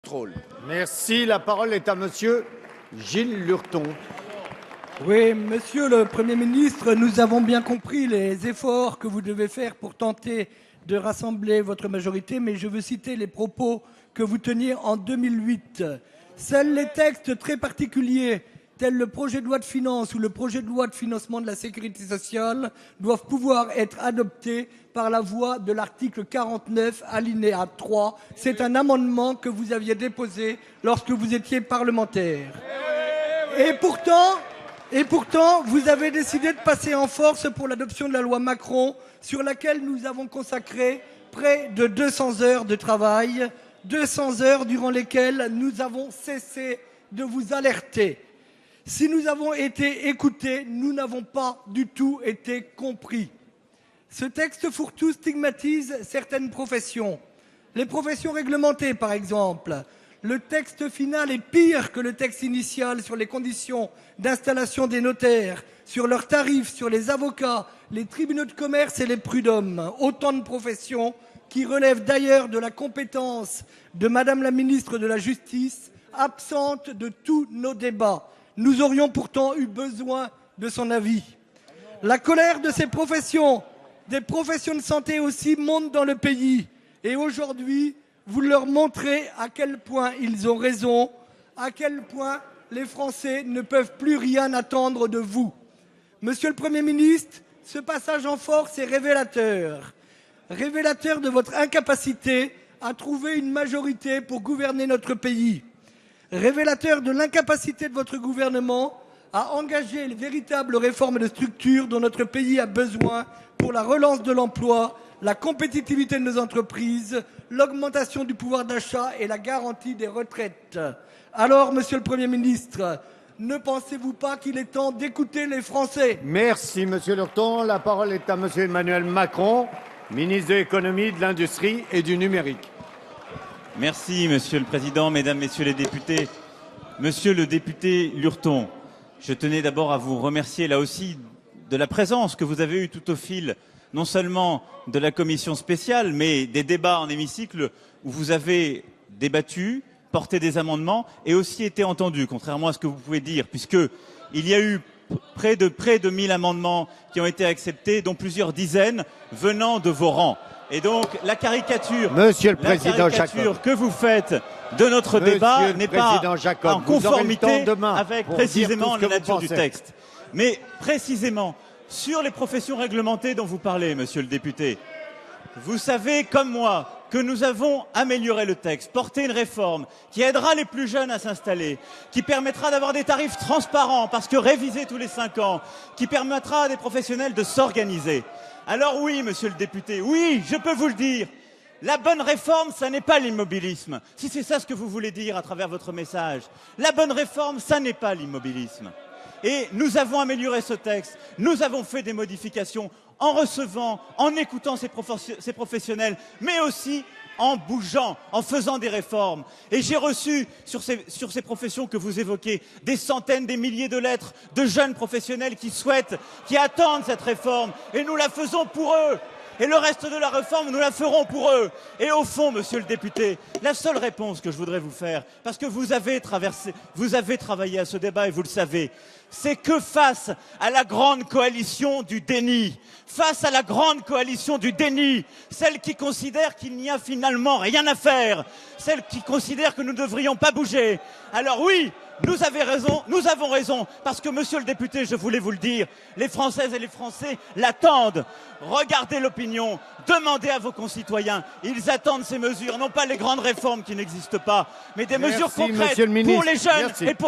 contrôle. Merci. La parole est à monsieur Gilles Lurton. Oui, monsieur le Premier ministre, nous avons bien compris les efforts que vous devez faire pour tenter de rassembler votre majorité, mais je veux citer les propos que vous teniez en 2008. Seuls les textes très particuliers, tels le projet de loi de finances ou le projet de loi de financement de la sécurité sociale, doivent pouvoir être adoptés par la voie de l'article 49, alinéa 3. C'est un amendement que vous aviez déposé lorsque vous étiez parlementaire. Et pourtant, vous avez décidé de passer en force pour l'adoption de la loi Macron, sur laquelle nous avons consacré près de 200 heures de travail, 200 heures durant lesquelles nous avons cessé de vous alerter. Si nous avons été écoutés, nous n'avons pas du tout été compris. Ce texte fourre-tout stigmatise certaines professions. Les professions réglementées, par exemple. Le texte final est pire que le texte initial sur les conditions d'installation des notaires, sur leurs tarifs, sur les avocats, les tribunaux de commerce et les prud'hommes. Autant de professions qui relèvent d'ailleurs de la compétence de Madame la ministre de la Justice, absente de tous nos débats. Nous aurions pourtant eu besoin de son avis. La colère de ces professions, des professions de santé aussi, monte dans le pays. Et aujourd'hui, vous leur montrez à quel point ils ont raison, à quel point les Français ne peuvent plus rien attendre de vous. Monsieur le Premier ministre, ce passage en force est révélateur. Révélateur de votre incapacité à trouver une majorité pour gouverner notre pays. Révélateur de l'incapacité de votre gouvernement à engager les véritables réformes de structure dont notre pays a besoin pour la relance de l'emploi, la compétitivité de nos entreprises, l'augmentation du pouvoir d'achat et la garantie des retraites. Alors, monsieur le Premier ministre, ne pensez-vous pas qu'il est temps d'écouter les Français? Merci, monsieur Lurton. La parole est à monsieur Emmanuel Macron, ministre de l'économie, de l'industrie et du numérique. Merci, monsieur le président, mesdames, messieurs les députés. Monsieur le député Lurton, je tenais d'abord à vous remercier là aussi de la présence que vous avez eue tout au fil non seulement de la commission spéciale, mais des débats en hémicycle où vous avez débattu, porté des amendements et aussi été entendu, contrairement à ce que vous pouvez dire, puisqu'il y a eu près de 1000 amendements qui ont été acceptés, dont plusieurs dizaines venant de vos rangs. Et donc la caricature, que vous faites de notre débat n'est pas en conformité avec précisément la nature du texte. Mais précisément, sur les professions réglementées dont vous parlez, monsieur le député, vous savez comme moi que nous avons amélioré le texte, porté une réforme qui aidera les plus jeunes à s'installer, qui permettra d'avoir des tarifs transparents, parce que révisés tous les 5 ans, qui permettra à des professionnels de s'organiser. Alors oui, monsieur le député, oui, je peux vous le dire, la bonne réforme, ça n'est pas l'immobilisme. Si c'est ça ce que vous voulez dire à travers votre message, la bonne réforme, ça n'est pas l'immobilisme. Et nous avons amélioré ce texte, nous avons fait des modifications en recevant, en écoutant ces professionnels, mais aussi en bougeant, en faisant des réformes. Et j'ai reçu sur ces professions que vous évoquez des centaines, des milliers de lettres de jeunes professionnels qui souhaitent, qui attendent cette réforme. Et nous la faisons pour eux. Et le reste de la réforme, nous la ferons pour eux. Et au fond, monsieur le député, la seule réponse que je voudrais vous faire, parce que vous avez travaillé à ce débat et vous le savez, c'est que face à la grande coalition du déni, celle qui considère qu'il n'y a finalement rien à faire, celle qui considère que nous ne devrions pas bouger, alors oui, nous avons raison, parce que, monsieur le député, je voulais vous le dire, les Françaises et les Français l'attendent. Regardez l'opinion, demandez à vos concitoyens, ils attendent ces mesures, non pas les grandes réformes qui n'existent pas, mais des mesures concrètes pour les jeunes et pour les